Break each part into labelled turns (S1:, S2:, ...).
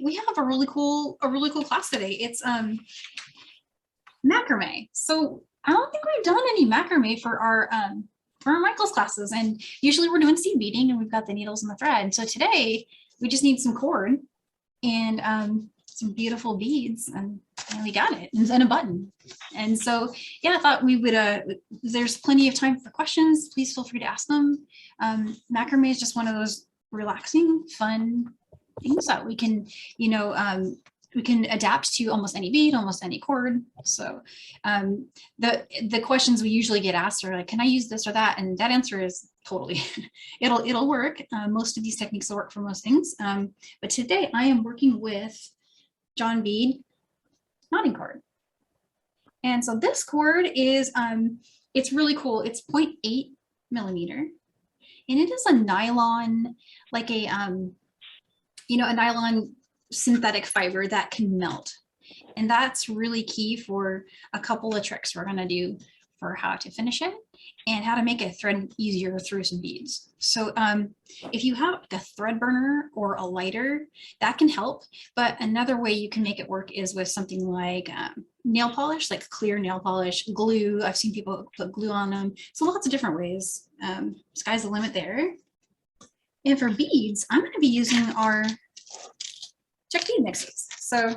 S1: we have a really cool class today. It's macramé. So I don't think we've done any macramé for our Michael's classes, and usually we're doing seed beading and we've got the needles and the thread. So today we just need some cord and some beautiful beads, and we got it, and a button. And so yeah, I thought we would there's plenty of time for questions. Please feel free to ask them. Macramé is just one of those relaxing, fun things that we can, you know, we can adapt to almost any bead, almost any cord. So the questions we usually get asked are like, can I use this or that? And that answer is totally, it'll work. Most of these techniques will work for most things. But today I am working with John Bead knotting cord. And so this cord is, it's really cool. It's 0.8 millimeter. And it is a nylon, like a, you know, a nylon synthetic fiber that can melt. And that's really key for a couple of tricks we're going to do for how to finish it and how to make a thread easier through some beads. So if you have like a thread burner or a lighter, that can help. But another way you can make it work is with something like nail polish, like clear nail polish, glue. I've seen people put glue on them. So lots of different ways. Sky's the limit there. And for beads, I'm going to be using our check bead mixes. So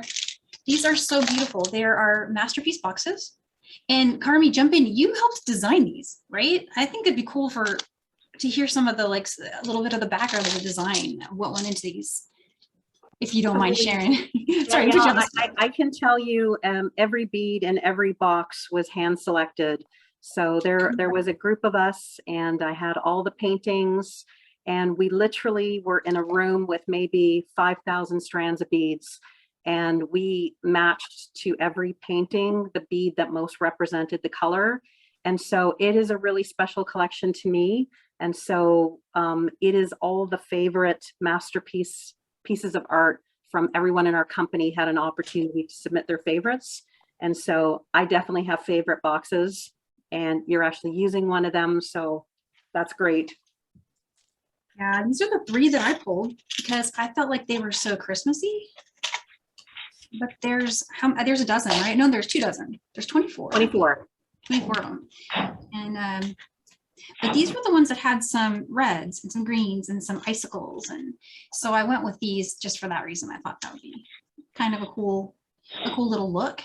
S1: these are so beautiful. There are Masterpiece boxes. And Carmi, jump in. You helped design these, right? I think it'd be cool to hear some of the, like, a little bit of the background of the design, what went into these, if you don't mind sharing. Sorry,
S2: yeah, I can tell you every bead and every box was hand selected. So there was a group of us, and I had all the paintings, and we literally were in a room with maybe 5,000 strands of beads. And we matched to every painting the bead that most represented the color. And so it is a really special collection to me. And so it is all the favorite masterpiece pieces of art from everyone in our company had an opportunity to submit their favorites. And so I definitely have favorite boxes, and you're actually using one of them. So that's great.
S1: Yeah, these are the 3 that I pulled because I felt like they were so Christmassy. But there's a dozen, right? No, there's 2 dozen. There's 24.
S2: 24
S1: of them. And but these were the ones that had some reds and some greens and some icicles. And so I went with these just for that reason. I thought that would be kind of a cool little look.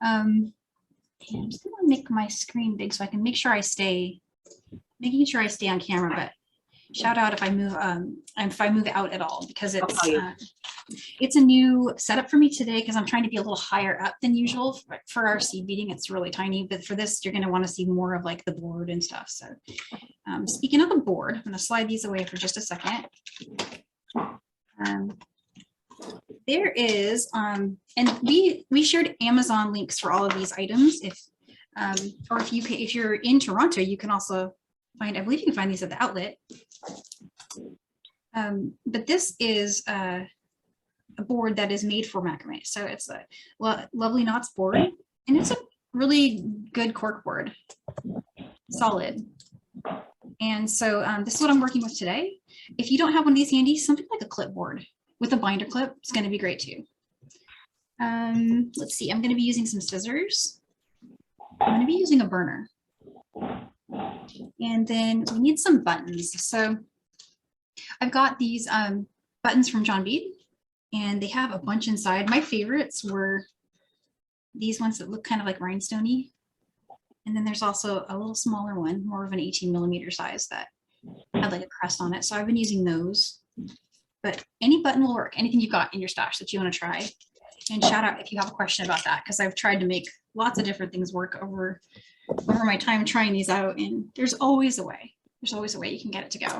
S1: And I'm just gonna make my screen big so I can making sure I stay on camera, but shout out if I move out at all, because it's a new setup for me today because I'm trying to be a little higher up than usual for our seed beading. It's really tiny, but for this you're going to want to see more of like the board and stuff. So speaking of the board, I'm going to slide these away for just a second. There is and we shared Amazon links for all of these items. If you're in Toronto, you can also find, I believe you can find these at the outlet. But this is a board that is made for macrame. So it's a Lovely Knots board, and it's a really good cork board, solid. And so this is what I'm working with today. If you don't have one of these handy, something like a clipboard with a binder clip is going to be great too. Let's see, I'm going to be using some scissors. I'm going to be using a burner. And then we need some buttons. So I've got these buttons from John Bead, and they have a bunch inside. My favorites were these ones that look kind of like rhinestoney. And then there's also a little smaller one, more of an 18 millimeter size that had like a crest on it. So I've been using those. But any button will work, anything you've got in your stash that you want to try. And shout out if you have a question about that, because I've tried to make lots of different things work over my time trying these out, and there's always a way. There's always a way you can get it to go. I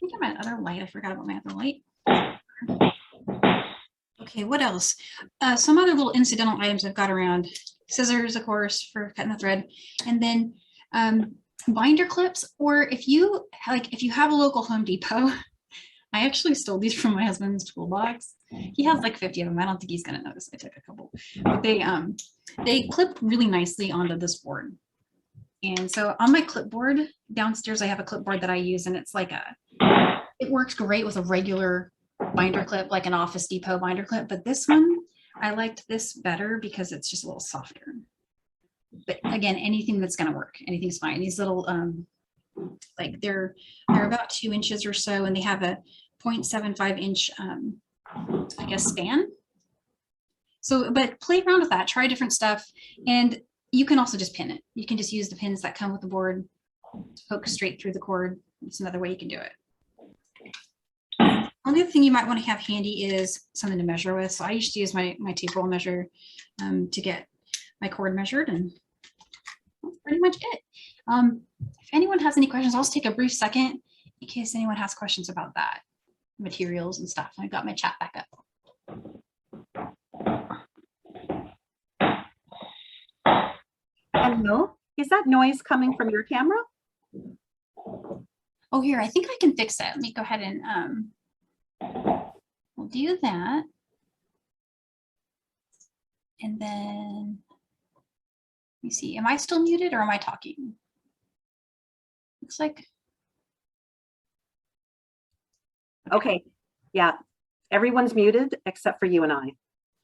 S1: think I have my other light. I forgot about my other light. Okay, what else? Some other little incidental items I've got around. Scissors, of course, for cutting the thread, and then binder clips. Or if you have a local Home Depot, I actually stole these from my husband's toolbox. He has like 50 of them. I don't think he's gonna notice I took a couple, but they clip really nicely onto this board. And so on my clipboard downstairs, I have a clipboard that I use, and it's like it works great with a regular binder clip, like an Office Depot binder clip, but this one, I liked this better because it's just a little softer. But again, anything that's going to work, anything's fine. These little, like they're about 2 inches or so, and they have a 0.75 inch, I guess, span. So, but play around with that, try different stuff. And you can also just pin it. You can just use the pins that come with the board, poke straight through the cord. It's another way you can do it. Only other thing you might want to have handy is something to measure with. So I used to use my tape roll measure to get my cord measured, and that's pretty much it. If anyone has any questions, I'll just take a brief second in case anyone has questions about that, materials and stuff. I've got my chat back up.
S2: Hello, is that noise coming from your camera?
S1: Oh, here, I think I can fix it. Let me go ahead and we'll do that. And then, let me see, am I still muted or am I talking? Looks like.
S2: Okay, yeah, everyone's muted except for you and I.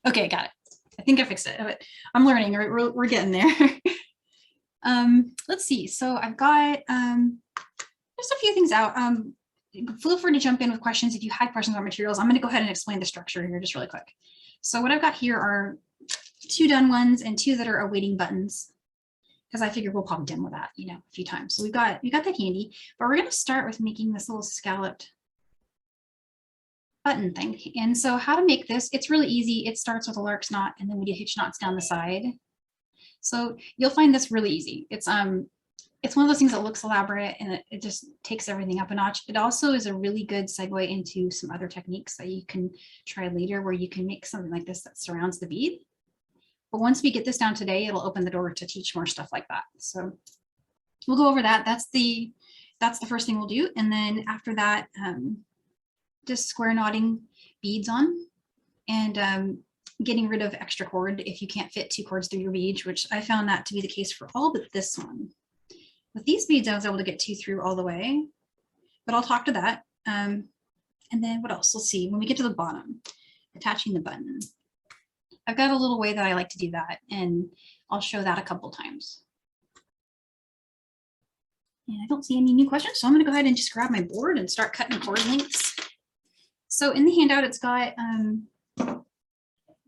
S1: Okay, got it. I think I fixed it. I'm learning, we're getting there. Let's see, so I've got just a few things out. Feel free to jump in with questions if you had questions on materials. I'm going to go ahead and explain the structure here just really quick. So what I've got here are 2 done ones and 2 that are awaiting buttons, because I figured we'll probably demo that, you know, a few times. So we got that handy, but we're going to start with making this little scalloped button thing. And so how to make this, it's really easy. It starts with a lark's knot, and then we do hitch knots down the side. So you'll find this really easy. It's one of those things that looks elaborate, and it just takes everything up a notch. It also is a really good segue into some other techniques that you can try later, where you can make something like this that surrounds the bead. But once we get this down today, it'll open the door to teach more stuff like that. So we'll go over that. That's the first thing we'll do. And then after that, just square knotting beads on, and getting rid of extra cord if you can't fit 2 cords through your bead, which I found that to be the case for all but this one. With these beads, I was able to get 2 through all the way, but I'll talk to that. And then what else? Let's see, when we get to the bottom, attaching the button. I've got a little way that I like to do that, and I'll show that a couple times. And I don't see any new questions, so I'm going to go ahead and just grab my board and start cutting cord lengths. So in the handout, it's got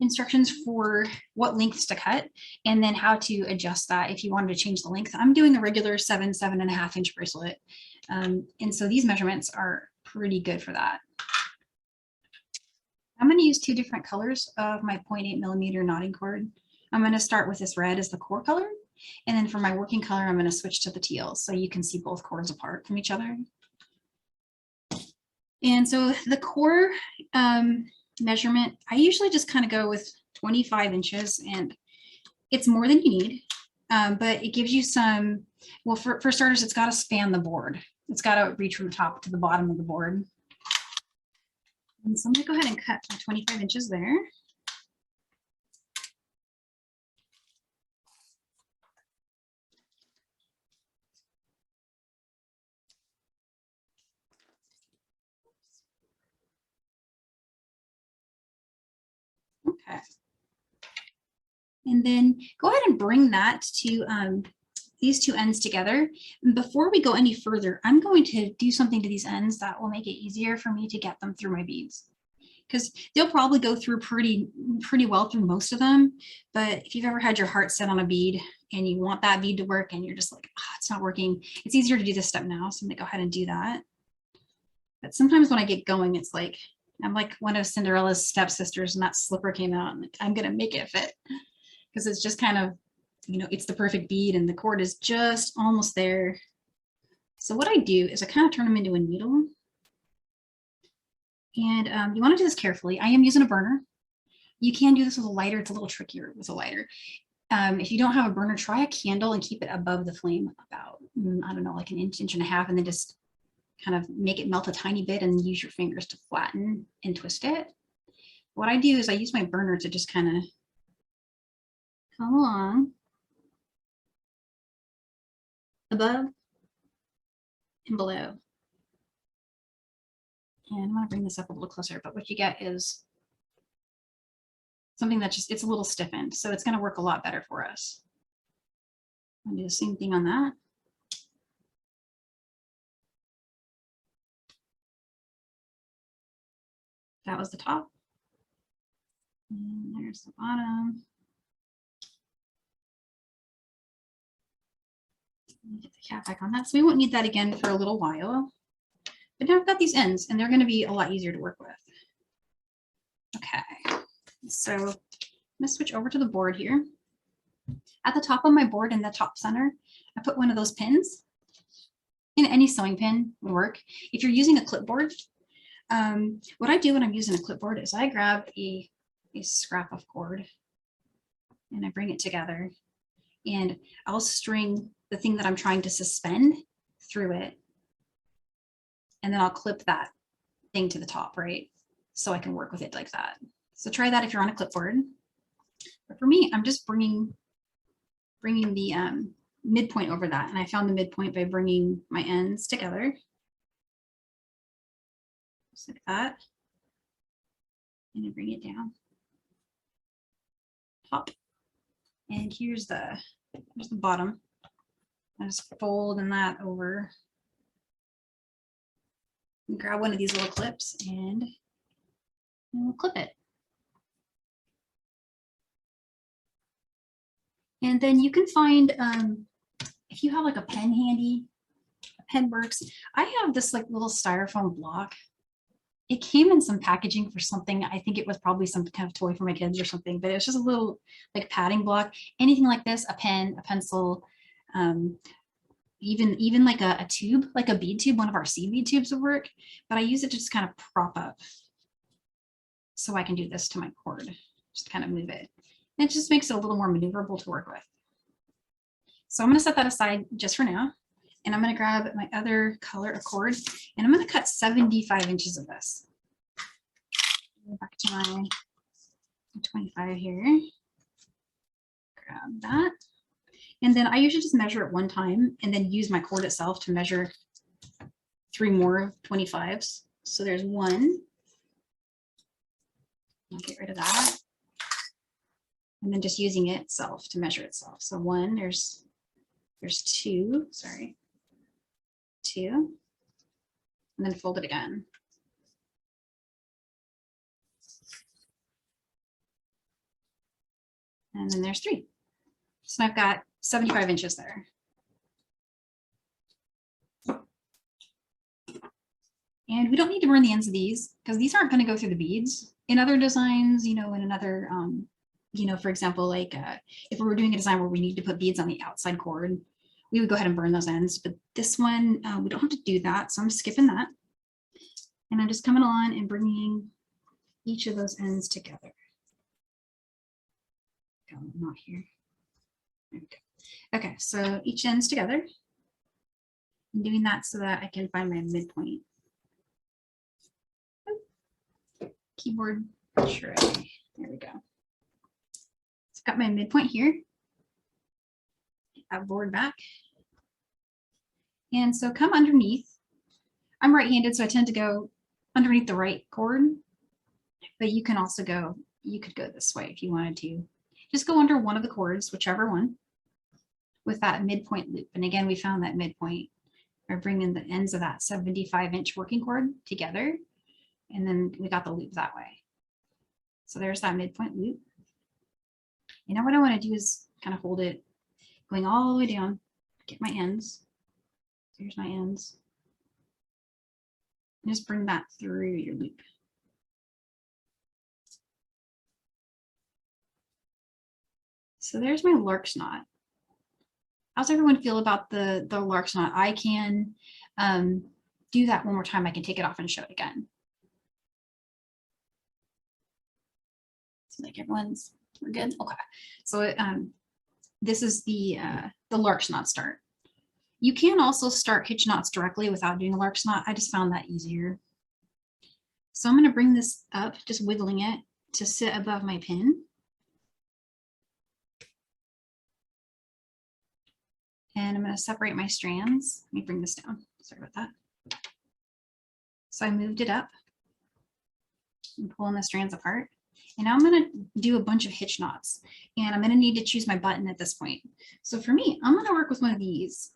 S1: instructions for what lengths to cut, and then how to adjust that if you wanted to change the length. I'm doing a regular 7.5 inch bracelet. And so these measurements are pretty good for that. I'm going to use 2 different colors of my 0.8 millimeter knotting cord. I'm going to start with this red as the core color. And then for my working color, I'm going to switch to the teal so you can see both cords apart from each other. And so the core measurement, I usually just kind of go with 25 inches, and it's more than you need, but it gives you some, well, for starters, it's got to span the board. It's got to reach from the top to the bottom of the board. And so I'm going to go ahead and cut my 25 inches there. Okay. And then go ahead and bring that to these 2 ends together. And before we go any further, I'm going to do something to these ends that will make it easier for me to get them through my beads, because they'll probably go through pretty well through most of them. But if you've ever had your heart set on a bead and you want that bead to work and you're just like, oh, it's not working, it's easier to do this step now. So I'm gonna go ahead and do that. But sometimes when I get going, it's like, I'm like one of Cinderella's stepsisters, and that slipper came out, and I'm gonna make it fit, because it's just kind of, you know, it's the perfect bead and the cord is just almost there. So what I do is I kind of turn them into a needle. And you want to do this carefully. I am using a burner. You can do this with a lighter. It's a little trickier with a lighter. If you don't have a burner, try a candle and keep it above the flame about, I don't know, like an inch, 1.5 inches, and then just kind of make it melt a tiny bit and use your fingers to flatten and twist it. What I do is I use my burner to just kind of come along above and below. And I'm gonna bring this up a little closer, but what you get is something that just, it's a little stiffened. So it's gonna work a lot better for us. I'll do the same thing on that. That was the top. And there's the bottom. Get the cap back on that. So we won't need that again for a little while. But now I've got these ends and they're going to be a lot easier to work with. Okay, so I'm going to switch over to the board here. At the top of my board in the top center, I put one of those pins. And any sewing pin would work. If you're using a clipboard, what I do when I'm using a clipboard is I grab a scrap of cord and I bring it together and I'll string the thing that I'm trying to suspend through it. And then I'll clip that thing to the top, right? So I can work with it like that. So try that if you're on a clipboard. But for me, I'm just bringing the midpoint over that. And I found the midpoint by bringing my ends together. Just like that. And then bring it down. Top. And here's the bottom. I just fold in that over. And grab one of these little clips and we'll clip it. And then you can find, if you have like a pen handy, a pen works. I have this like little styrofoam block. It came in some packaging for something. I think it was probably some kind of toy for my kids or something, but it's just a little like padding block. Anything like this, a pen, a pencil, even like a tube, like a bead tube, one of our seed bead tubes would work, but I use it to just kind of prop up. So I can do this to my cord, just kind of move it. And it just makes it a little more maneuverable to work with. So I'm going to set that aside just for now. And I'm going to grab my other color of cord and I'm going to cut 75 inches of this. Go back to my 25 here. Grab that. And then I usually just measure it one time and then use my cord itself to measure 3 more 25s. So there's 1. I'll get rid of that. And then just using it itself to measure itself. So 1, there's 2, sorry, 2, and then fold it again. And then there's 3. So I've got 75 inches there. And we don't need to burn the ends of these because these aren't going to go through the beads. In other designs, you know, in another, you know, for example, like if we were doing a design where we need to put beads on the outside cord, we would go ahead and burn those ends. But this one, we don't have to do that. So I'm skipping that. And I'm just coming on and bringing each of those ends together. Oh, not here. Okay, so each end's together. I'm doing that so that I can find my midpoint. Keyboard tray. There we go. So I've got my midpoint here. Get that board back. And so come underneath. I'm right-handed, so I tend to go underneath the right cord, but you can also go, you could go this way if you wanted to. Just go under one of the cords, whichever one, with that midpoint loop. And again, we found that midpoint by bringing the ends of that 75-inch working cord together. And then we got the loop that way. So there's that midpoint loop. And now what I want to do is kind of hold it going all the way down, get my ends. Here's my ends. And just bring that through your loop. So there's my lark's knot. How's everyone feel about the lark's knot? I can do that one more time. I can take it off and show it again. So like we're good. Okay. So this is the lark's knot start. You can also start hitch knots directly without doing a lark's knot. I just found that easier. So I'm going to bring this up, just wiggling it to sit above my pin. And I'm going to separate my strands. Let me bring this down. Sorry about that. So I moved it up I'm pulling the strands apart. And now I'm going to do a bunch of hitch knots, and I'm going to need to choose my button at this point. So for me, I'm going to work with one of these.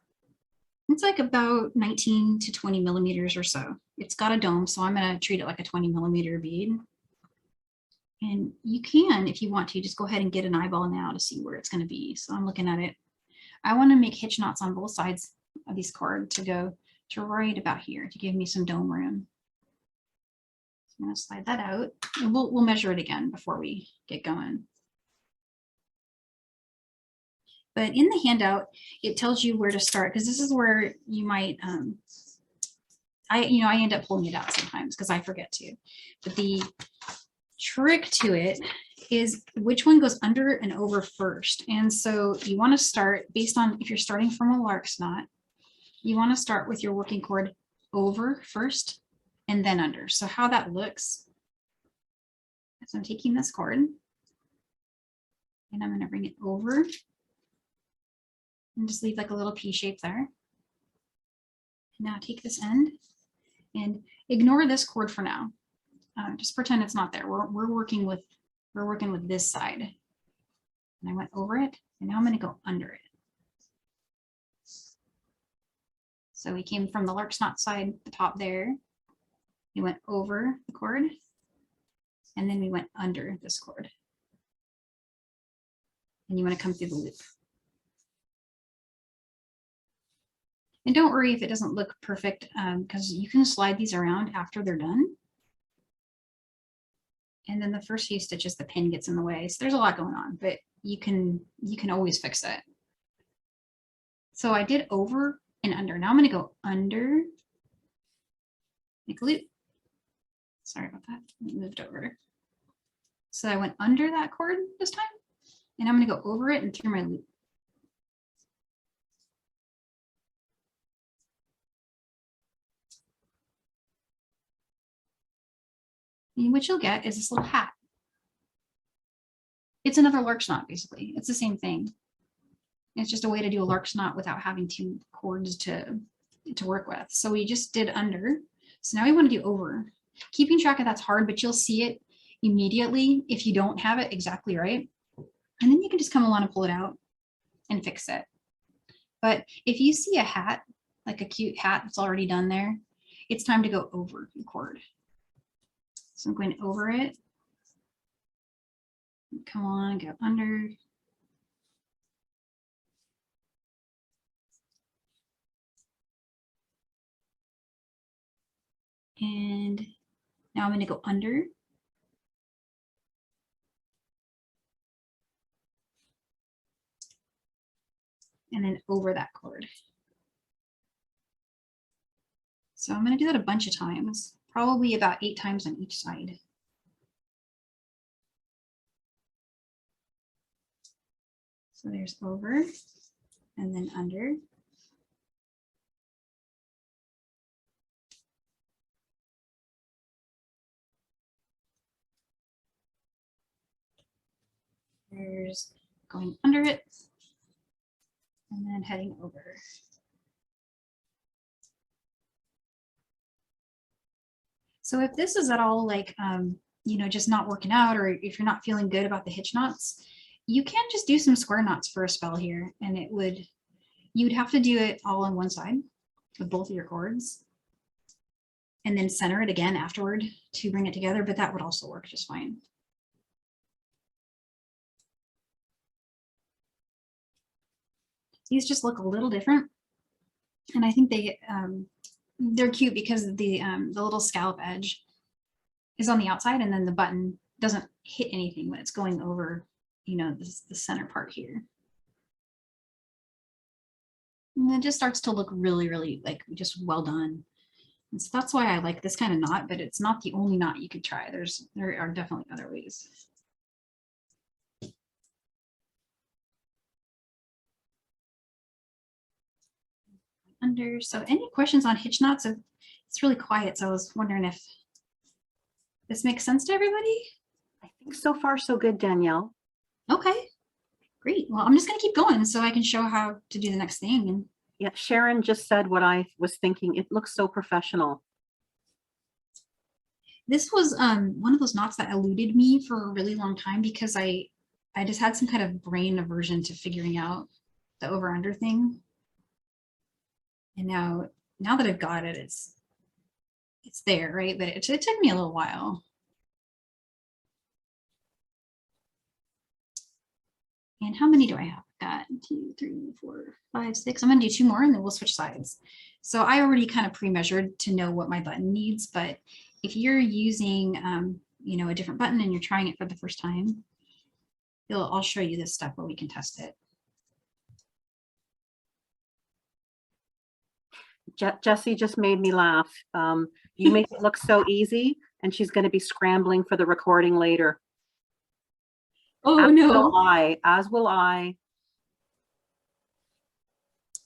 S1: It's like about 19 to 20 millimeters or so. It's got a dome, so I'm going to treat it like a 20 millimeter bead. And you can, if you want to, just go ahead and get an eyeball now to see where it's going to be. So I'm looking at it. I want to make hitch knots on both sides of these cord to go to right about here to give me some dome room. I'm going to slide that out, and we'll measure it again before we get going. But in the handout, it tells you where to start, because this is where you might, I end up pulling it out sometimes because I forget to. But the trick to it is which one goes under and over first. And so you want to start based on, if you're starting from a lark's knot, you want to start with your working cord over first and then under. So how that looks is I'm taking this cord and I'm going to bring it over and just leave like a little P shape there. Now take this end and ignore this cord for now. Just pretend it's not there. We're working with this side. And I went over it, and now I'm going to go under it. So we came from the lark's knot side, the top there. We went over the cord, and then we went under this cord. And you want to come through the loop. And don't worry if it doesn't look perfect, because you can slide these around after they're done. And then the first few stitches, the pin gets in the way. So there's a lot going on, but you can always fix it. So I did over and under. Now I'm going to go under, make a loop. Sorry about that. It moved over. So I went under that cord this time, and I'm going to go over it and through my loop. And what you'll get is this little hat. It's another lark's knot, basically. It's the same thing. It's just a way to do a lark's knot without having two cords to work with. So we just did under. So now we want to do over. Keeping track of that's hard, but you'll see it immediately if you don't have it exactly right. And then you can just come along and pull it out and fix it. But if you see a hat, like a cute hat that's already done there, it's time to go over the cord. So I'm going over it. Come on, go under. And now I'm going to go under. And then over that cord. So I'm going to do that a bunch of times, probably about 8 times on each side. So there's over and then under. There's going under it and then heading over. So if this is at all like, just not working out, or if you're not feeling good about the hitch knots, you can just do some square knots for a spell here, and you'd have to do it all on one side with both of your cords and then center it again afterward to bring it together, but that would also work just fine. These just look a little different, and I think they're cute because the little scallop edge is on the outside, and then the button doesn't hit anything when it's going over, the center part here. And it just starts to look really, really like just well done. And so that's why I like this kind of knot, but it's not the only knot you could try. There are definitely other ways. Under. So any questions on hitch knots? It's really quiet, so I was wondering if this makes sense to everybody.
S2: I think so far so good, Danielle.
S1: Okay, great. Well, I'm just going to keep going so I can show how to do the next thing. And
S2: yeah, Sharon just said what I was thinking. It looks so professional.
S1: This was one of those knots that eluded me for a really long time because I just had some kind of brain aversion to figuring out the over under thing. And now that I've got it, it's there, right? But it took me a little while. And how many do I have? Got 2, 3, 4, 5, 6. I'm gonna do 2 more and then we'll switch sides. So I already kind of pre-measured to know what my button needs, but if you're using you know, a different button and you're trying it for the first time, I'll show you this stuff where we can test it.
S2: Jessie just made me laugh. You make it look so easy, and she's going to be scrambling for the recording later.
S1: Oh,
S2: as
S1: no.
S2: Will I, as will I.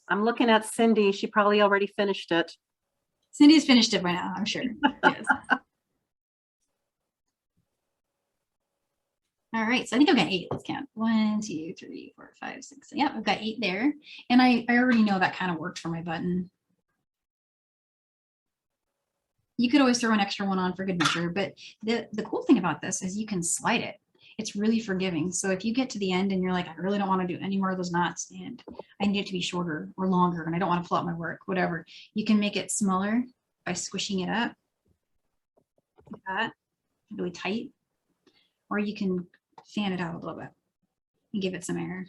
S2: I'm looking at Cindy. She probably already finished it.
S1: Cindy's finished it by now, I'm sure. Yes. All right, so I think I've got 8. Let's count. 1, 2, 3, 4, 5, 6. Yeah, I've got 8 there. And I already know that kind of worked for my button. You could always throw an extra one on for good measure, but the cool thing about this is you can slide it. It's really forgiving. So if you get to the end and you're like, I really don't want to do any more of those knots and I need it to be shorter or longer and I don't want to pull out my work, whatever, you can make it smaller by squishing it up like that, really tight, or you can fan it out a little bit and give it some air.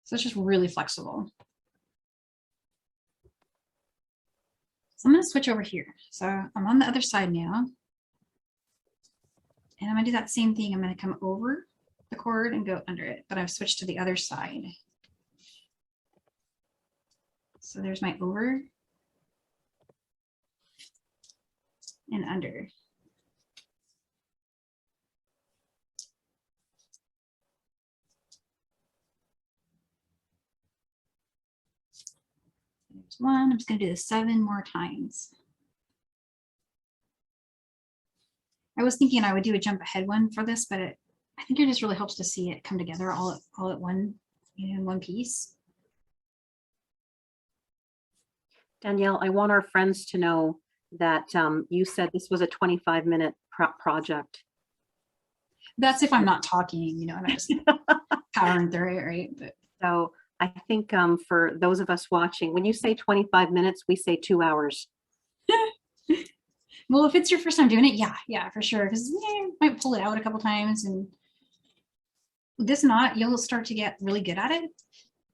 S1: So it's just really flexible. So I'm going to switch over here. So I'm on the other side now. And I'm going to do that same thing. I'm going to come over the cord and go under it, but I've switched to the other side. So there's my over and under. There's 1. I'm just going to do this 7 more times. I was thinking I would do a jump ahead one for this, but I think it just really helps to see it come together all at one, you know, in one piece.
S2: Danielle, I want our friends to know that you said this was a 25-minute project.
S1: That's if I'm not talking, you know, and I'm just powering through it, right? But
S2: so I think for those of us watching, when you say 25 minutes, we say 2 hours.
S1: Well, if it's your first time doing it, yeah, for sure. Because you might pull it out a couple times, and this knot, you'll start to get really good at it,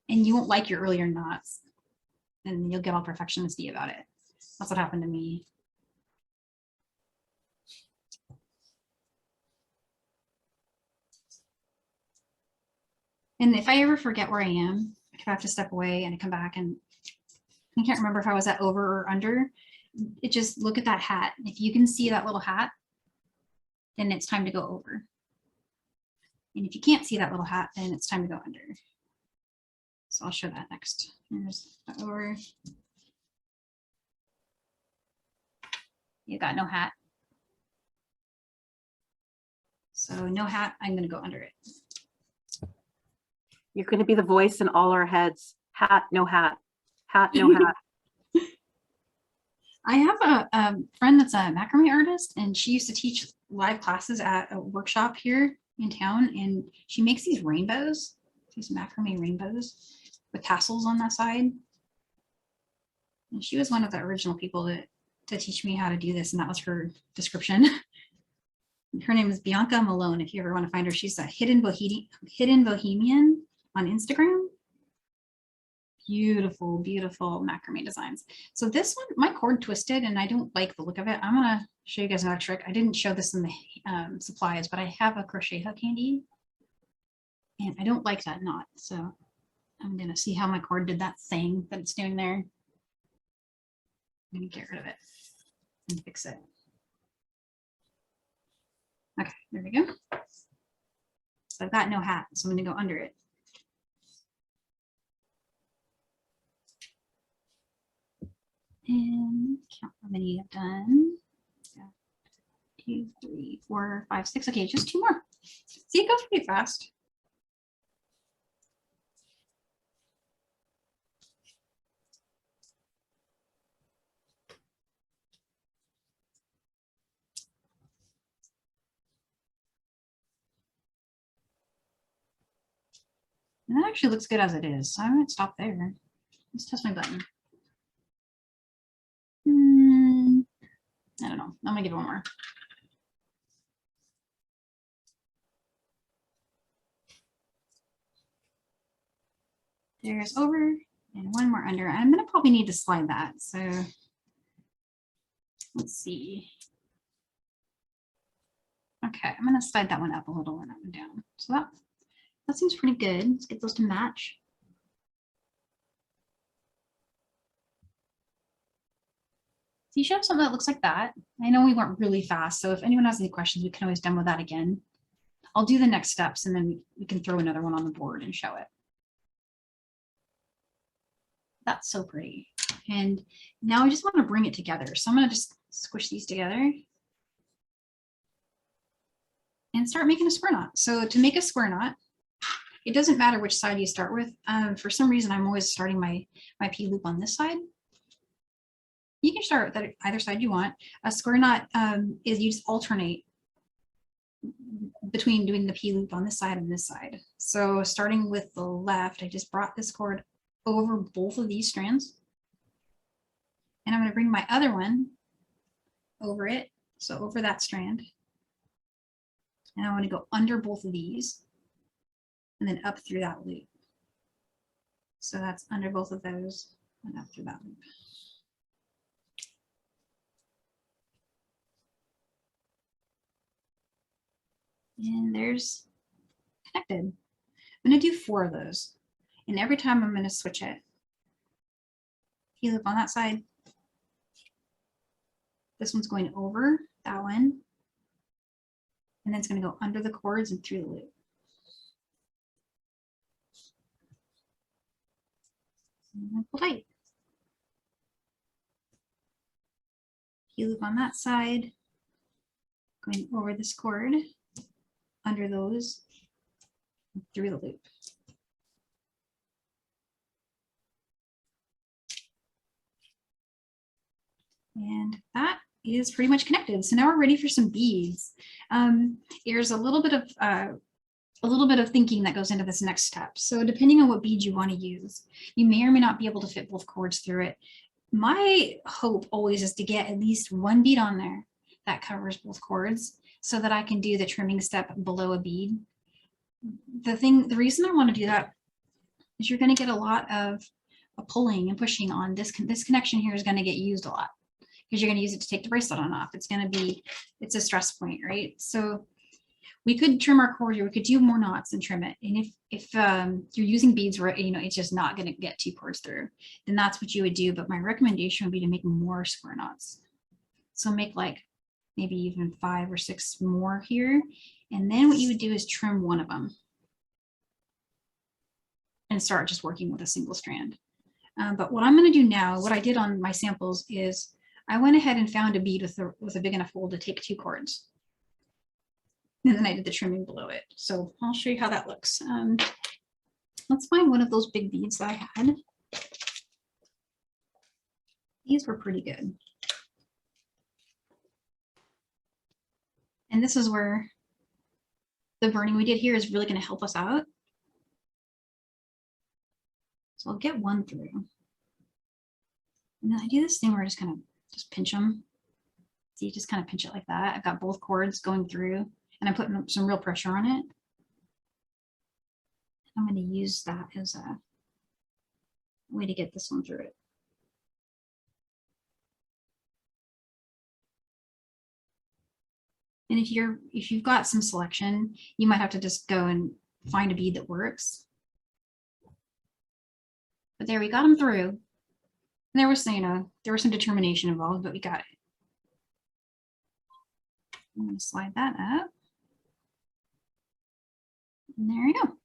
S1: and you won't like your earlier knots, and you'll get all perfectionisty about it. That's what happened to me. And if I ever forget where I am, if I have to step away and I come back and I can't remember if I was at over or under, it just look at that hat. If you can see that little hat, then it's time to go over. And if you can't see that little hat, then it's time to go under. So I'll show that next. Here's the over. You got no hat. So no hat, I'm going to go under it.
S2: You're going to be the voice in all our heads. Hat, no hat. Hat, no hat.
S1: I have a friend that's a macrame artist, and she used to teach live classes at a workshop here in town, and she makes these rainbows, these macrame rainbows with tassels on that side. And she was one of the original people to teach me how to do this, and that was her description. Her name is Bianca Malone. If you ever want to find her, she's a hidden bohemian on Instagram. Beautiful, beautiful macrame designs. So this one, my cord twisted and I don't like the look of it. I'm gonna show you guys another trick. I didn't show this in the supplies, but I have a crochet hook handy and I don't like that knot. So I'm gonna see how my cord did that thing that it's doing there. I'm gonna get rid of it and fix it. Okay, there we go. So I've got no hat, so I'm gonna go under it. And count how many I've done. 2, 3, 4, 5, 6. Okay, just 2 more. See, it goes pretty fast. And that actually looks good as it is. So I might stop there. Let's test my button. I don't know. I'm gonna give it one more. There's over and one more under. I'm gonna probably need to slide that. So let's see. Okay, I'm gonna slide that one up a little and that one down. So that seems pretty good. Let's get those to match. So you should have something that looks like that. I know we went really fast, so if anyone has any questions, we can always demo that again. I'll do the next steps and then we can throw another one on the board and show it. That's so pretty. And now I just want to bring it together. So I'm going to just squish these together and start making a square knot. So to make a square knot, it doesn't matter which side you start with. For some reason, I'm always starting my P loop on this side. You can start with either side you want. A square knot is you just alternate between doing the P loop on this side and this side. So starting with the left, I just brought this cord over both of these strands. And I'm going to bring my other one over it. So over that strand. And I want to go under both of these and then up through that loop. So that's under both of those and up through that loop. And there's connected. I'm going to do 4 of those. And every time I'm going to switch it. P loop on that side. This one's going over that one. And then it's going to go under the cords and through the loop. And pull tight. P loop on that side. Going over this cord, under those, through the loop. And that is pretty much connected. So now we're ready for some beads. There's a little bit of thinking that goes into this next step. So depending on what bead you want to use, you may or may not be able to fit both cords through it. My hope always is to get at least one bead on there that covers both cords so that I can do the trimming step below a bead. The reason I want to do that is you're going to get a lot of pulling and pushing on this connection here is going to get used a lot because you're going to use it to take the bracelet on off. It's a stress point, right? So we could trim our cord here. We could do more knots and trim it. And if you're using beads where, it's just not going to get 2 cords through, then that's what you would do. But my recommendation would be to make more square knots. So make like maybe even 5 or 6 more here. And then what you would do is trim one of them and start just working with a single strand. But what I'm going to do now, what I did on my samples is I went ahead and found a bead with a big enough hole to take 2 cords. And then I did the trimming below it. So I'll show you how that looks. Let's find one of those big beads that I had. These were pretty good. And this is where the burning we did here is really going to help us out. So I'll get one through. And then I do this thing where I just kind of pinch them. See, just kind of pinch it like that. I've got both cords going through and I'm putting some real pressure on it. I'm going to use that as a way to get this one through it. And if you've got some selection, you might have to just go and find a bead that works. But there, we got them through. And there was, there was some determination involved, but we got it. I'm going to slide that up. And there you go.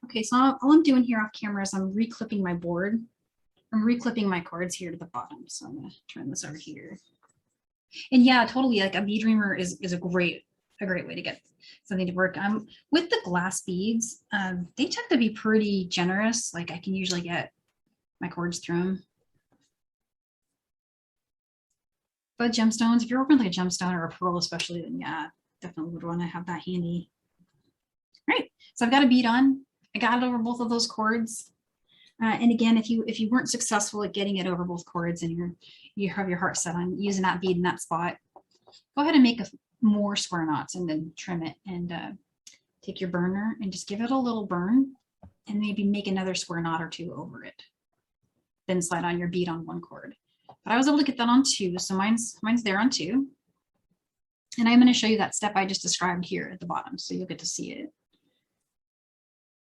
S1: Okay, so all I'm doing here off camera is I'm reclipping my board. I'm reclipping my cords here to the bottom. So I'm going to turn this over here. And yeah, totally, like a bead reamer is a great way to get something to work. With the glass beads, they tend to be pretty generous. Like I can usually get my cords through them. But gemstones, if you're working with like a gemstone or a pearl especially, then yeah, definitely would want to have that handy. All right, so I've got a bead on. I got it over both of those cords. And again, if you weren't successful at getting it over both cords and you have your heart set on using that bead in that spot, go ahead and make more square knots and then trim it and take your burner and just give it a little burn and maybe make another square knot or two over it. Then slide on your bead on one cord. But I was able to get that on two, so mine's there on two. And I'm going to show you that step I just described here at the bottom, so you'll get to see it.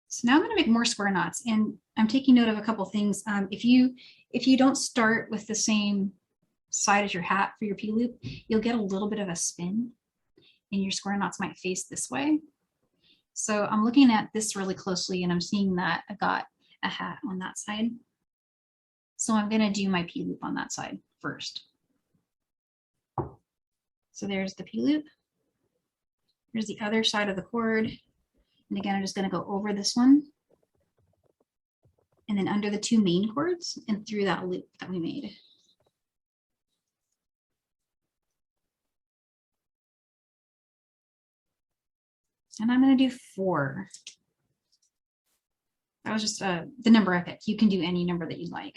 S1: So now I'm going to make more square knots, and I'm taking note of a couple things. If you don't start with the same side as your hat for your P-loop, you'll get a little bit of a spin, and your square knots might face this way. So I'm looking at this really closely, and I'm seeing that I got a hat on that side. So I'm going to do my P-loop on that side first. So there's the P-loop. Here's the other side of the cord. And again, I'm just going to go over this one and then under the two main cords and through that loop that we made. And I'm going to do 4. That was just the number I picked. You can do any number that you like.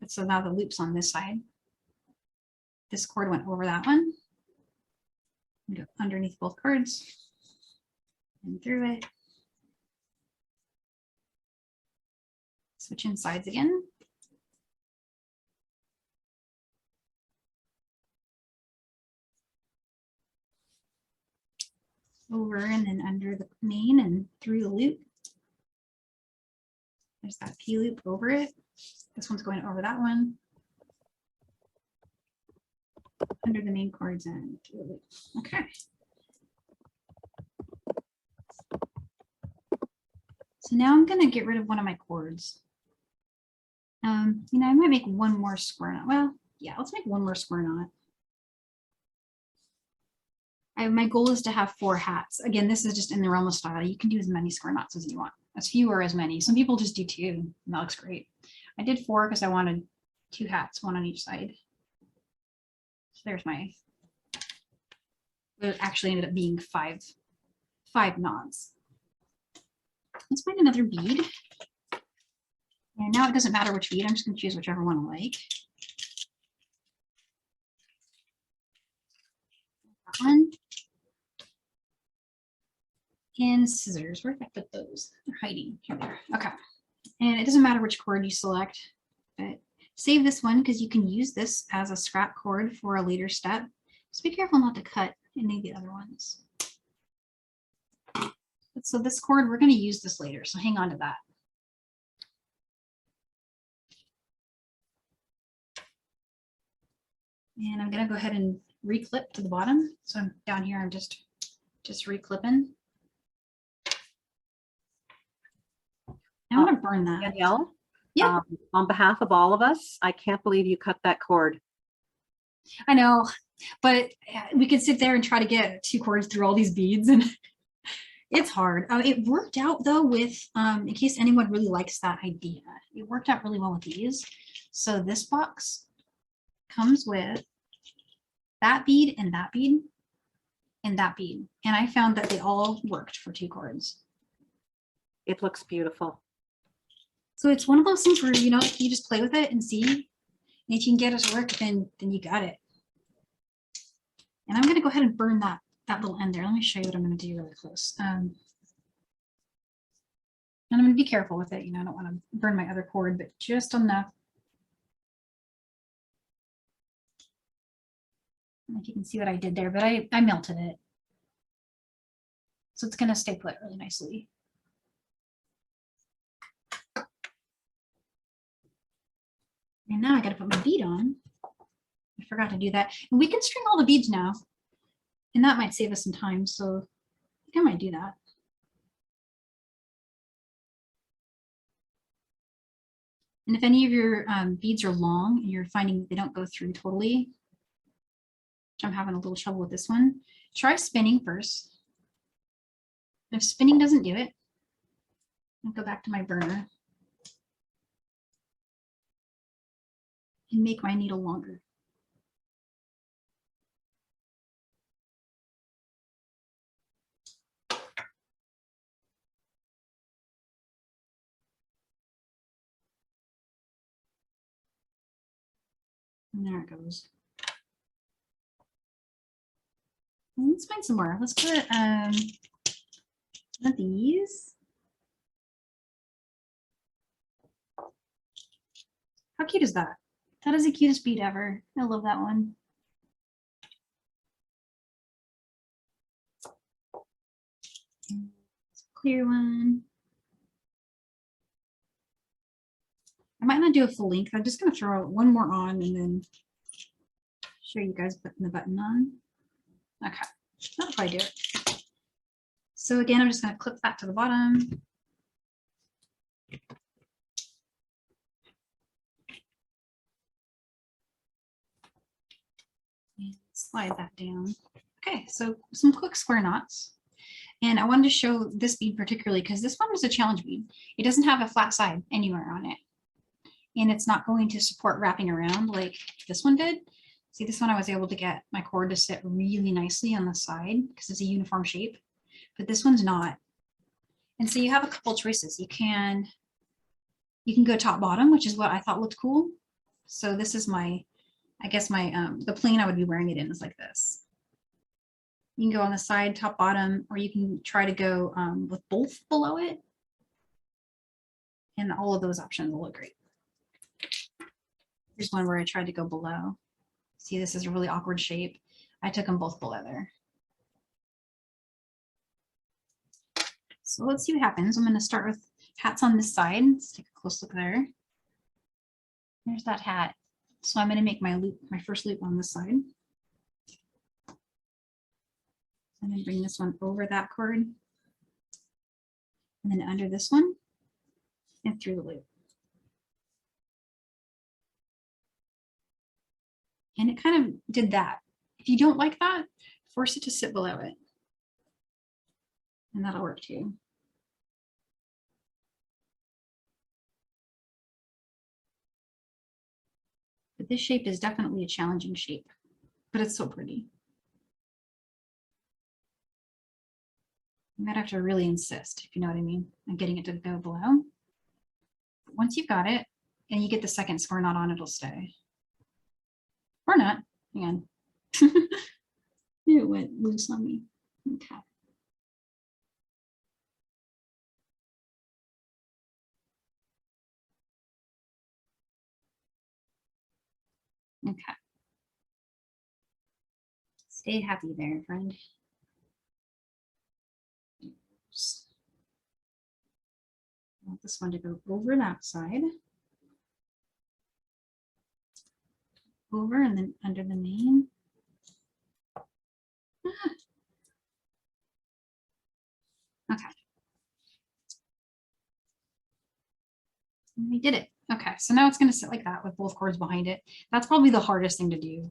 S1: But so now the loop's on this side. This cord went over that one. Go underneath both cords and through it. Switch in sides again. Over and then under the main and through the loop. There's that P-loop over it. This one's going over that one. Under the main cords and through the loop. Okay. So now I'm going to get rid of one of my cords. You know, I might make one more square knot. Well, yeah, let's make one more square knot. My goal is to have 4 hats. Again, this is just in the realm of style. You can do as many square knots as you want, as few or as many. Some people just do 2, and that looks great. I did 4 because I wanted 2 hats, one on each side. So there's my, it actually ended up being 5 knots. Let's find another bead. And now it doesn't matter which bead, I'm just going to choose whichever one I like. That one. And scissors, where did I put those? They're hiding, here they are. Okay. And it doesn't matter which cord you select, but save this one because you can use this as a scrap cord for a later step. Just be careful not to cut any of the other ones. So this cord, we're going to use this later, so hang on to that. And I'm going to go ahead and reclip to the bottom. So I'm down here, I'm just reclipping. I want to burn that.
S2: Danielle,
S1: yeah.
S2: On behalf of all of us, I can't believe you cut that cord.
S1: I know, but we could sit there and try to get 2 cords through all these beads, and it's hard. It worked out though with, in case anyone really likes that idea, it worked out really well with these. So this box comes with that bead and that bead and that bead. And I found that they all worked for 2 cords.
S2: It looks beautiful.
S1: So it's one of those things where, you know, you just play with it and see. And if you can get it to work, then you got it. And I'm going to go ahead and burn that little end there. Let me show you what I'm going to do really close. And I'm going to be careful with it. You know, I don't want to burn my other cord, but just enough. I don't know if you can see what I did there, but I melted it. So it's going to stay put really nicely. And now I got to put my bead on. I forgot to do that. And we can string all the beads now. And that might save us some time. So I think I might do that. And if any of your beads are long and you're finding they don't go through totally, which I'm having a little trouble with this one, try spinning first. If spinning doesn't do it, I'll go back to my burner and make my needle longer. And there it goes. And let's find some more. Let's put one of these. How cute is that? That is the cutest bead ever. I love that one. Clear one. I might not do a full length. I'm just going to throw one more on and then show you guys putting the button on. Okay, that'll probably do it. So again, I'm just going to clip that to the bottom. And slide that down. Okay, so some quick square knots. And I wanted to show this bead particularly because this one is a challenge bead. It doesn't have a flat side anywhere on it. And it's not going to support wrapping around like this one did. See, this one I was able to get my cord to sit really nicely on the side because it's a uniform shape, but this one's not. And so you have a couple choices. You can go top bottom, which is what I thought looked cool. So this is my, I guess my, the plane I would be wearing it in is like this. You can go on the side, top, bottom, or you can try to go with both below it. And all of those options will look great. Here's one where I tried to go below. See, this is a really awkward shape. I took them both below there. So let's see what happens. I'm going to start with hats on this side. Let's take a close look there. There's that hat. So I'm going to make my loop, my first loop on this side. I'm going to bring this one over that cord and then under this one and through the loop. And it kind of did that. If you don't like that, force it to sit below it. And that'll work too. But this shape is definitely a challenging shape, but it's so pretty. You might have to really insist, if you know what I mean, on getting it to go below. But once you've got it and you get the second square knot on, it'll stay. Or not. Hang on. It went loose on me. Okay. Okay. Stay happy there, friend. Oops. I want this one to go over that side. Over and then under the main. Okay. And we did it. Okay, so now it's going to sit like that with both cords behind it. That's probably the hardest thing to do.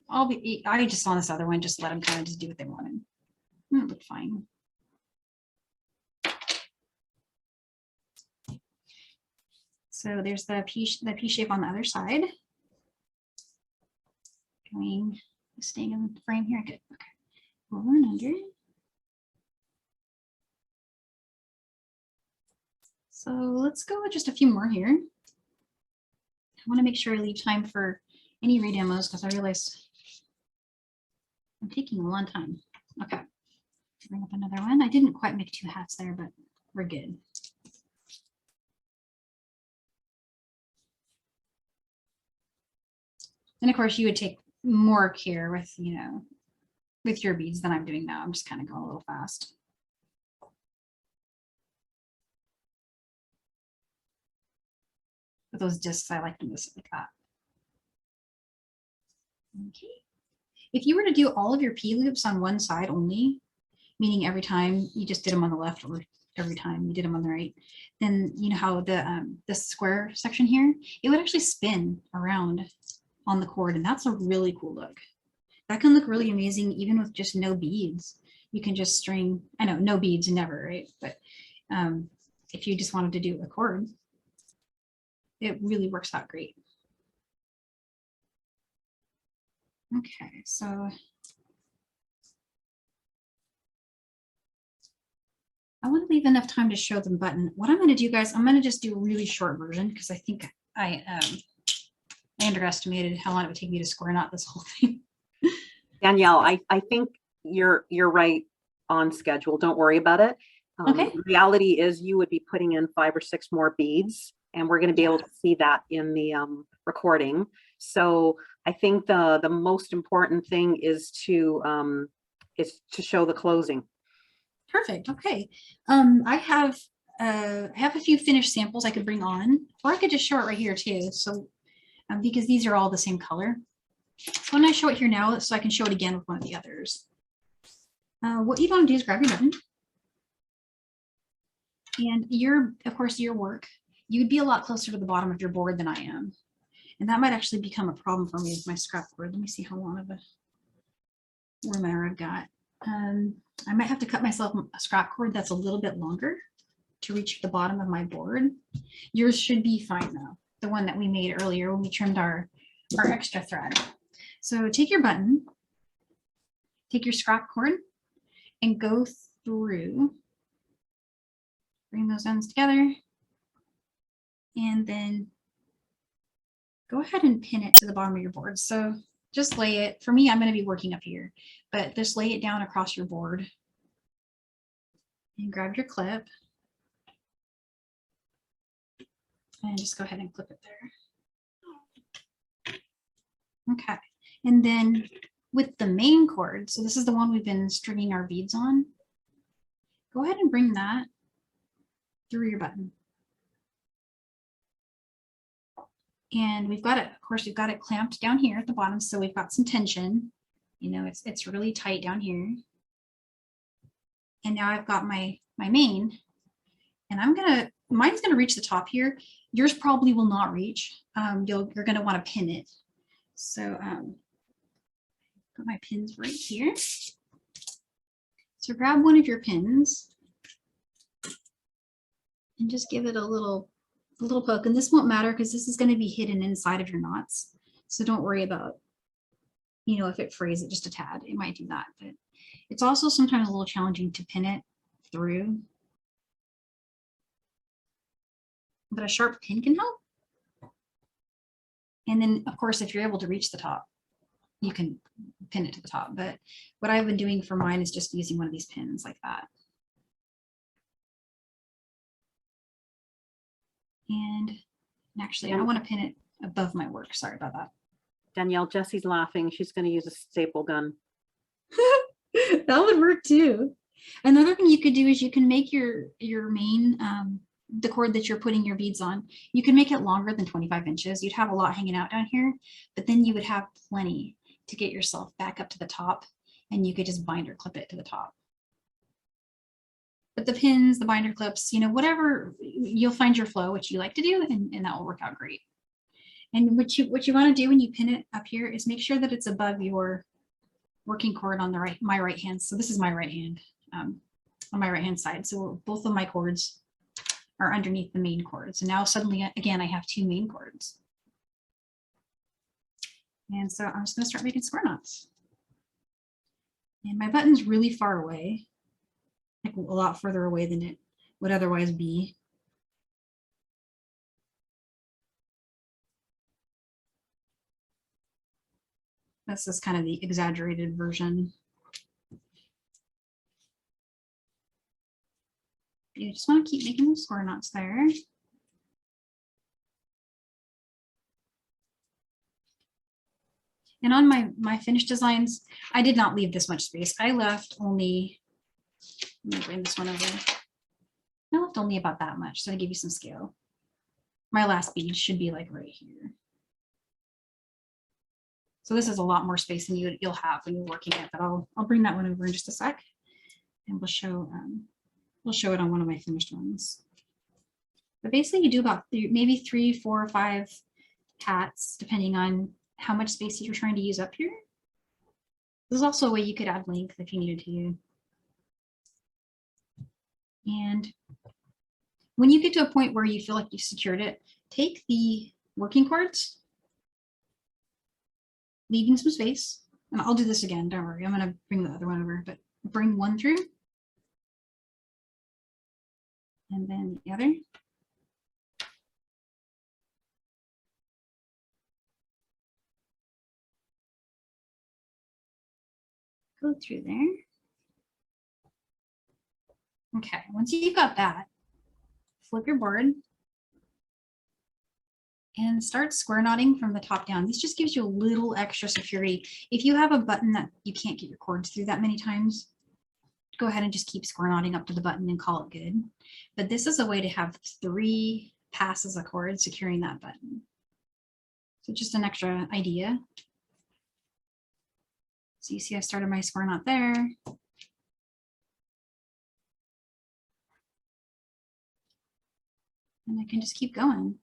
S1: I just saw this other one, just let them kind of just do what they wanted. It looked fine. So there's the P shape on the other side. Staying in the frame here. Good. Okay. Over and under. So let's go with just a few more here. I want to make sure I leave time for any redemos because I realize I'm taking a long time. Okay. Bring up another one. I didn't quite make two hats there, but we're good. And of course you would take more care with, you know, with your beads than I'm doing now. I'm just kind of going a little fast. With those discs, I like them to sit like that. Okay. If you were to do all of your P loops on one side only, meaning every time you just did them on the left or every time you did them on the right, then you know how the square section here, it would actually spin around on the cord, and that's a really cool look. That can look really amazing even with just no beads. You can just string, I know no beads never, right? But if you just wanted to do a cord, it really works out great. Okay, so I want to leave enough time to show them button. What I'm going to do, guys, I'm going to just do a really short version because I think I underestimated how long it would take me to square knot this whole thing.
S2: Danielle, I think you're right on schedule. Don't worry about it.
S1: Okay.
S2: The reality is you would be putting in 5 or 6 more beads, and we're going to be able to see that in the recording. So I think the most important thing is to show the closing.
S1: Perfect. Okay. I have a few finished samples I could bring on, or I could just show it right here too. So because these are all the same color. So when I show it here now, so I can show it again with one of the others. What you want to do is grab your button. And of course, your work, you'd be a lot closer to the bottom of your board than I am. And that might actually become a problem for me with my scrap board. Let me see how long of a rumor I've got. I might have to cut myself a scrap cord that's a little bit longer to reach the bottom of my board. Yours should be fine though. The one that we made earlier when we trimmed our extra thread. So take your button, take your scrap cord, and go through, bring those ends together, and then go ahead and pin it to the bottom of your board. So just lay it, for me, I'm going to be working up here, but just lay it down across your board and grab your clip and just go ahead and clip it there. Okay. And then with the main cord, so this is the one we've been stringing our beads on, go ahead and bring that through your button. And we've got it, of course, we've got it clamped down here at the bottom. So we've got some tension, you know, it's really tight down here. And now I've got my main, and mine's gonna reach the top here. Yours probably will not reach. You're gonna wanna pin it. So got my pins right here. So grab one of your pins and just give it a little poke. And this won't matter because this is going to be hidden inside of your knots. So don't worry about, you know, if it frays it just a tad, it might do that. But it's also sometimes a little challenging to pin it through. But a sharp pin can help. And then, of course, if you're able to reach the top, you can pin it to the top. But what I've been doing for mine is just using one of these pins like that. And actually, I don't want to pin it above my work. Sorry about that.
S2: Danielle, Jessie's laughing. She's going to use a staple gun.
S1: That would work too. Another thing you could do is you can make your main, the cord that you're putting your beads on, you can make it longer than 25 inches. You'd have a lot hanging out down here, but then you would have plenty to get yourself back up to the top, and you could just binder clip it to the top. But the pins, the binder clips, you know, whatever, you'll find your flow, which you like to do, and that will work out great. And what you want to do when you pin it up here is make sure that it's above your working cord on the my right hand. So this is my right hand, on my right hand side. So both of my cords are underneath the main cord. So now suddenly, again, I have 2 main cords. And so I'm just going to start making square knots. And my button's really far away, like a lot further away than it would otherwise be. That's just kind of the exaggerated version. You just want to keep making those square knots there. And on my finished designs, I did not leave this much space. I left only, let me bring this one over. I left only about that much, so to give you some scale. My last bead should be like right here. So this is a lot more space than you'll have when you're working it, but I'll bring that one over in just a sec, and we'll show it on one of my finished ones. But basically, you do about maybe 3, 4, or 5 hats, depending on how much space you're trying to use up here. There's also a way you could add length if you needed to. And when you get to a point where you feel like you've secured it, take the working cords, leaving some space, and I'll do this again, don't worry, I'm gonna bring the other one over, but bring one through, and then the other. Go through there. Okay, once you've got that, flip your board and start square knotting from the top down. This just gives you a little extra security. If you have a button that you can't get your cords through that many times, go ahead and just keep square knotting up to the button and call it good. But this is a way to have 3 passes of cord securing that button. So just an extra idea. So you see I started my square knot there. And I can just keep going.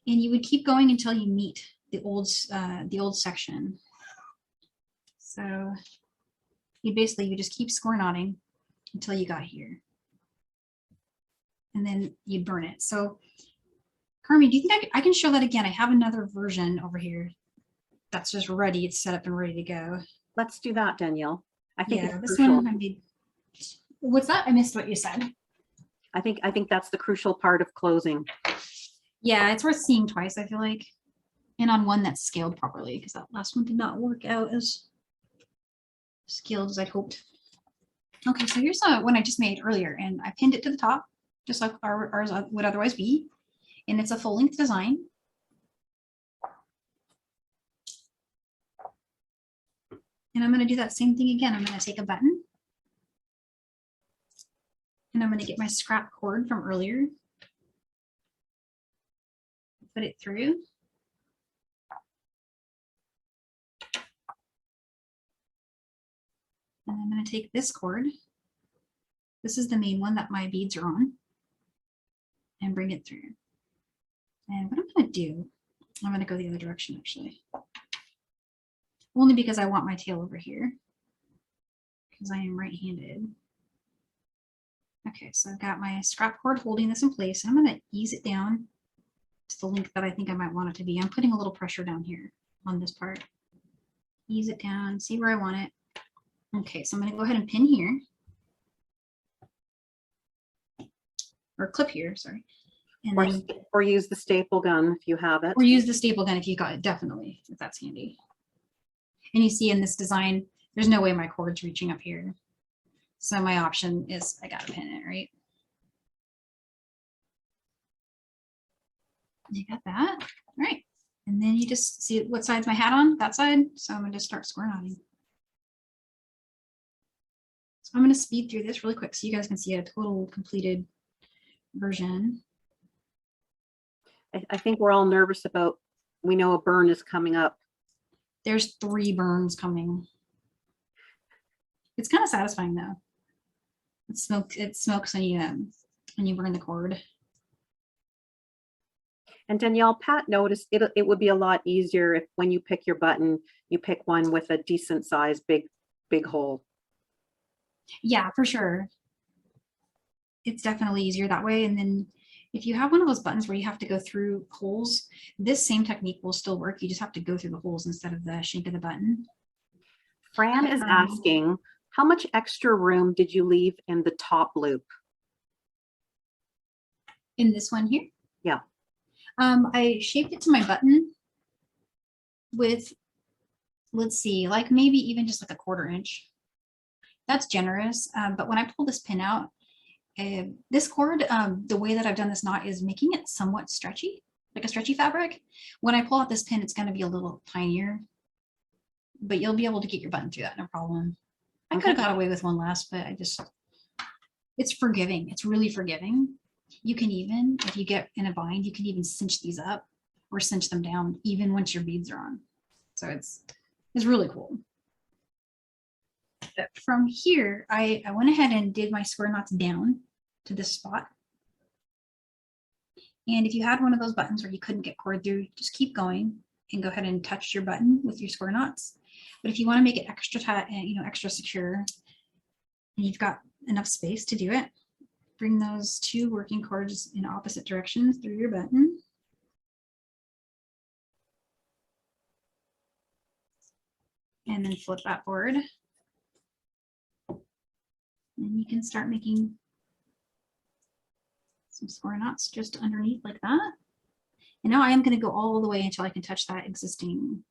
S1: And you would keep going until you meet the old section. So you just keep square knotting until you got here. And then you'd burn it. So Carmi, do you think I can show that again? I have another version over here that's just ready. It's set up and ready to go.
S2: Let's do that, Danielle. I think
S1: yeah,
S2: it's
S1: this
S2: crucial.
S1: one I made. What's that? I missed what you said.
S2: I think that's the crucial part of closing.
S1: Yeah, it's worth seeing twice, I feel like. And on one that's scaled properly, because that last one did not work out as scaled as I'd hoped. Okay, so here's one I just made earlier, and I pinned it to the top, just like ours would otherwise be. And it's a full length design. And I'm going to do that same thing again. I'm going to take a button and I'm going to get my scrap cord from earlier, put it through. And I'm going to take this cord. This is the main one that my beads are on, and bring it through. And what I'm going to do, I'm going to go the other direction actually. Only because I want my tail over here, because I am right-handed. Okay, so I've got my scrap cord holding this in place, and I'm going to ease it down to the length that I think I might want it to be. I'm putting a little pressure down here on this part. Ease it down, see where I want it. Okay, so I'm going to go ahead and pin here. Or clip here, sorry. And then,
S2: or use the staple gun if you have it.
S1: or use the staple gun if you got it, definitely, if that's handy. And you see in this design, there's no way my cord's reaching up here. So my option is I gotta pin it, right? You got that, all right. And then you just see what side's my hat on, that side. So I'm gonna just start square knotting. So I'm gonna speed through this really quick so you guys can see a total completed version.
S2: I think we're all nervous about, we know a burn is coming up.
S1: There's 3 burns coming. It's kind of satisfying though. It smokes when you burn the cord.
S2: And Danielle, Pat noticed it would be a lot easier if when you pick your button, you pick one with a decent size, big hole.
S1: Yeah, for sure. It's definitely easier that way. And then if you have one of those buttons where you have to go through holes, this same technique will still work. You just have to go through the holes instead of the shank of the button.
S2: Fran is asking, how much extra room did you leave in the top loop?
S1: In this one here?
S2: Yeah.
S1: I shaped it to my button with, let's see, like maybe even just like a 1/4 inch. That's generous. But when I pull this pin out, this cord, the way that I've done this knot is making it somewhat stretchy, like a stretchy fabric. When I pull out this pin, it's going to be a little tinier, but you'll be able to get your button through that, no problem. I could have got away with one less, but it's forgiving. It's really forgiving. You can even, if you get in a bind, you can even cinch these up or cinch them down even once your beads are on. So it's really cool. But from here, I went ahead and did my square knots down to this spot. And if you had one of those buttons where you couldn't get cord through, just keep going and go ahead and touch your button with your square knots. But if you want to make it extra tight and extra secure, and you've got enough space to do it, bring those 2 working cords in opposite directions through your button. And then flip that forward. And you can start making some square knots just underneath like that. And now I am going to go all the way until I can touch that existing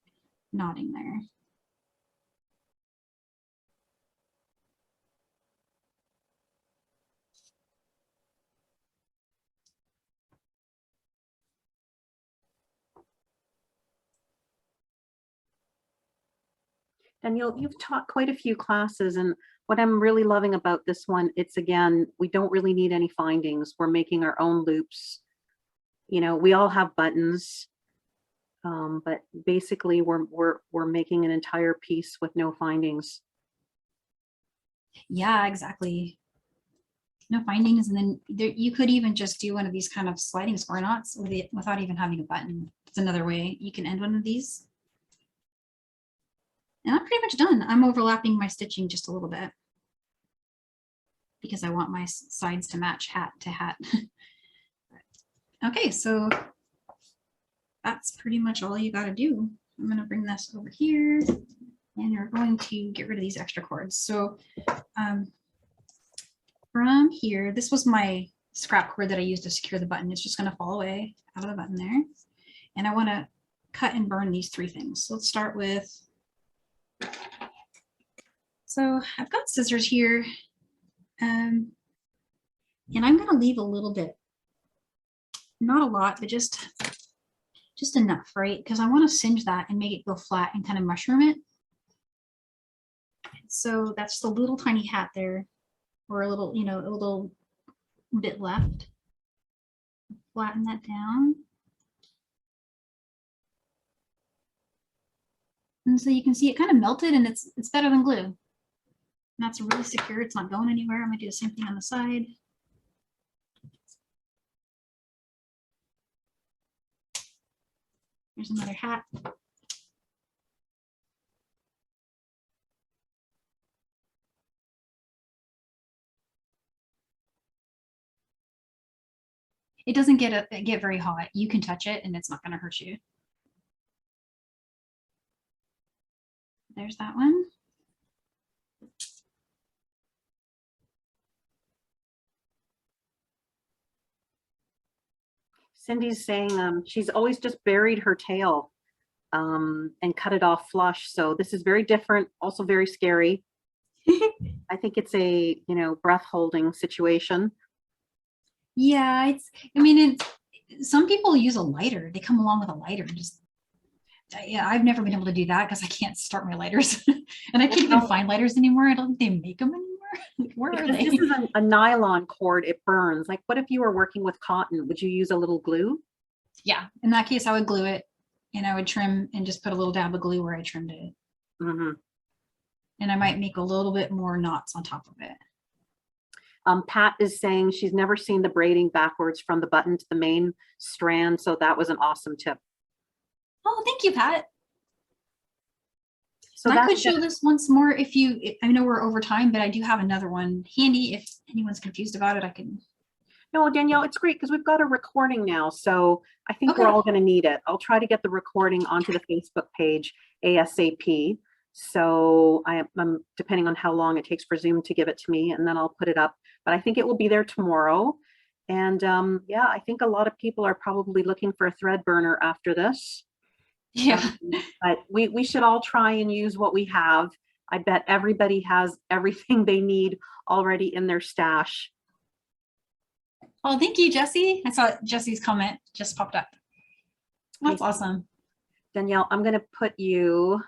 S1: knotting there.
S2: And you've taught quite a few classes, and what I'm really loving about this one, it's again, we don't really need any findings. We're making our own loops. You know, we all have buttons, but basically we're making an entire piece with no findings.
S1: Yeah, exactly. No findings, and then there, you could even just do one of these kind of sliding score knots with it without even having a button. It's another way you can end one of these. And I'm pretty much done. I'm overlapping my stitching just a little bit because I want my sides to match hat to hat. Okay, so that's pretty much all you got to do. I'm going to bring this over here and you're going to get rid of these extra cords. So from here, this was my scrap cord that I used to secure the button. It's just going to fall away out of the button there. And I want to cut and burn these three things. So let's start with, so I've got scissors here, and I'm going to leave a little bit, not a lot, but just enough, right? Because I want to singe that and make it go flat and kind of mushroom it. So that's the little tiny hat there, or a little, you know, a little bit left. Flatten that down. And so you can see it kind of melted, and it's better than glue. And that's really secure. It's not going anywhere. I'm gonna do the same thing on the side. Here's another hat. It doesn't get very hot. You can touch it and it's not going to hurt you. There's that one.
S2: Cindy's saying she's always just buried her tail and cut it off flush. So this is very different, also very scary. I think it's a, you know, breath holding situation.
S1: Yeah, I mean, some people use a lighter. They come along with a lighter and just, yeah, I've never been able to do that because I can't start my lighters. And I can't even find lighters anymore. I don't think they make them anymore. Like, where are they?
S2: This is a nylon cord. It burns. Like, what if you were working with cotton? Would you use a little glue?
S1: Yeah, in that case, I would glue it and I would trim and just put a little dab of glue where I trimmed it.
S2: Mm-hmm.
S1: And I might make a little bit more knots on top of it.
S2: Pat is saying she's never seen the braiding backwards from the button to the main strand. So that was an awesome tip.
S1: Oh, thank you, Pat.
S2: So
S1: I could show this once more if you, I know we're over time, but I do have another one handy. If anyone's confused about it, I can.
S2: No, Danielle, it's great because we've got a recording now. So I think we're all going to need it. I'll try to get the recording onto the Facebook page ASAP. So I'm depending on how long it takes for Zoom to give it to me, and then I'll put it up. But I think it will be there tomorrow. And yeah, I think a lot of people are probably looking for a thread burner after this.
S1: Yeah.
S2: But we should all try and use what we have. I bet everybody has everything they need already in their stash.
S1: Oh, thank you, Jessie. I saw Jessie's comment just popped up. That's awesome.
S2: Danielle, I'm going to put you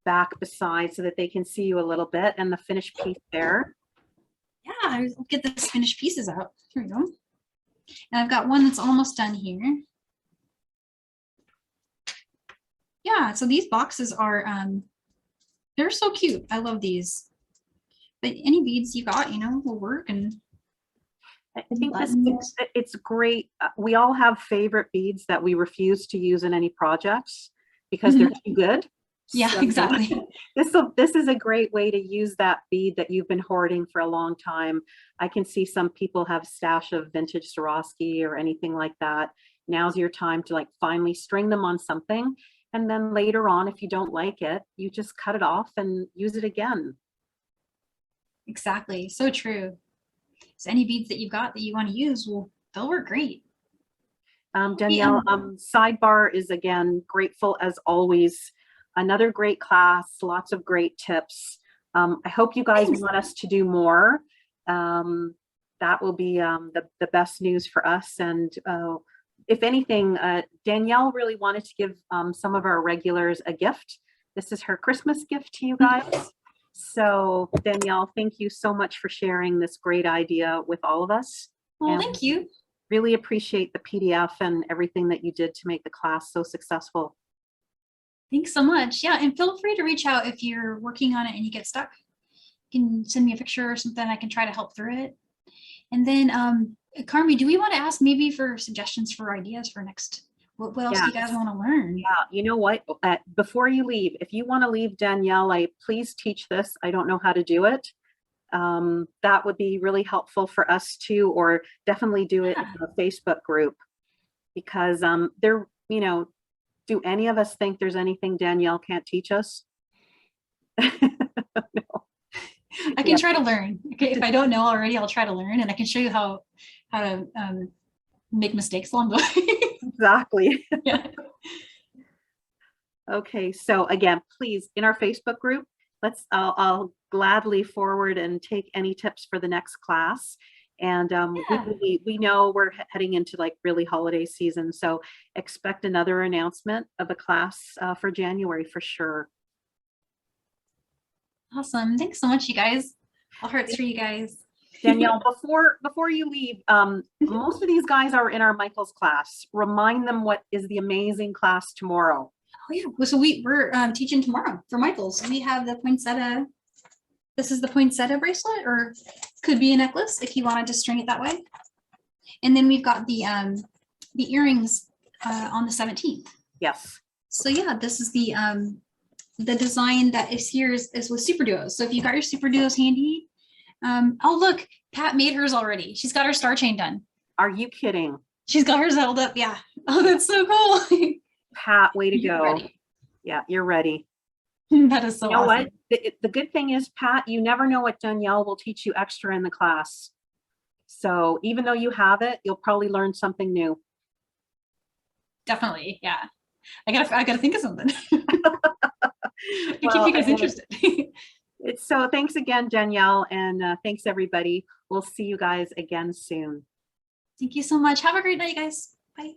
S2: back beside so that they can see you a little bit and the finished piece there.
S1: Yeah, I'll get this finished pieces out. Here we go. And I've got one that's almost done here. Yeah, so these boxes are, they're so cute. I love these. But any beads you got, you know, will work. And
S2: I think it's great. We all have favorite beads that we refuse to use in any projects because they're too good.
S1: Yeah, so, exactly.
S2: This is a great way to use that bead that you've been hoarding for a long time. I can see some people have a stash of vintage Swarovski or anything like that. Now's your time to like finally string them on something. And then later on, if you don't like it, you just cut it off and use it again.
S1: Exactly. So true. So any beads that you've got that you want to use, well, they'll work great.
S2: Danielle, Sidebar is again grateful as always. Another great class, lots of great tips. I hope you guys want us to do more. That will be the best news for us. And if anything, Danielle really wanted to give some of our regulars a gift this is her Christmas gift to you guys. So Danielle, thank you so much for sharing this great idea with all of us.
S1: Well,
S2: And
S1: thank you.
S2: really appreciate the PDF and everything that you did to make the class so successful.
S1: Thanks so much. Yeah, and feel free to reach out if you're working on it and you get stuck. You can send me a picture or something. I can try to help through it. And then, Carmi, do we want to ask maybe for suggestions for ideas for next? What else do you guys want to learn?
S2: Yeah, you know what? Before you leave, if you want to leave Danielle, please teach this. I don't know how to do it. That would be really helpful for us too, or definitely do it in the Facebook group, because there, you know, do any of us think there's anything Danielle can't teach us? No.
S1: I can try to learn. Okay, if I don't know already, I'll try to learn, and I can show you how to make mistakes along the way.
S2: Exactly.
S1: Yeah.
S2: Okay, so again, please, in our Facebook group, I'll gladly forward and take any tips for the next class. And we know we're heading into like really holiday season, so expect another announcement of a class for January for sure.
S1: Awesome. Thanks so much, you guys. All hearts for you guys.
S2: Danielle, before you leave, most of these guys are in our Michael's class. Remind them what is the amazing class tomorrow.
S1: Oh yeah, so we're teaching tomorrow for Michael's. We have the poinsettia. This is the poinsettia bracelet, or could be a necklace if you wanted to string it that way. And then we've got the earrings on the 17th.
S2: Yes.
S1: So yeah, this is the design that is here is with super duos. So if you got your super duos handy, oh look, Pat made hers already. She's got her star chain done.
S2: Are you kidding?
S1: She's got hers held up. Yeah. Oh, that's so cool.
S2: Pat, way to go.
S1: Ready.
S2: Yeah, you're ready.
S1: That is so
S2: You know
S1: awesome.
S2: what? The good thing is, Pat, you never know what Danielle will teach you extra in the class. So even though you have it, you'll probably learn something new.
S1: Definitely. Yeah. I gotta think of something. To keep you guys interested.
S2: So thanks again, Danielle, and thanks everybody. We'll see you guys again soon.
S1: Thank you so much. Have a great night, guys. Bye.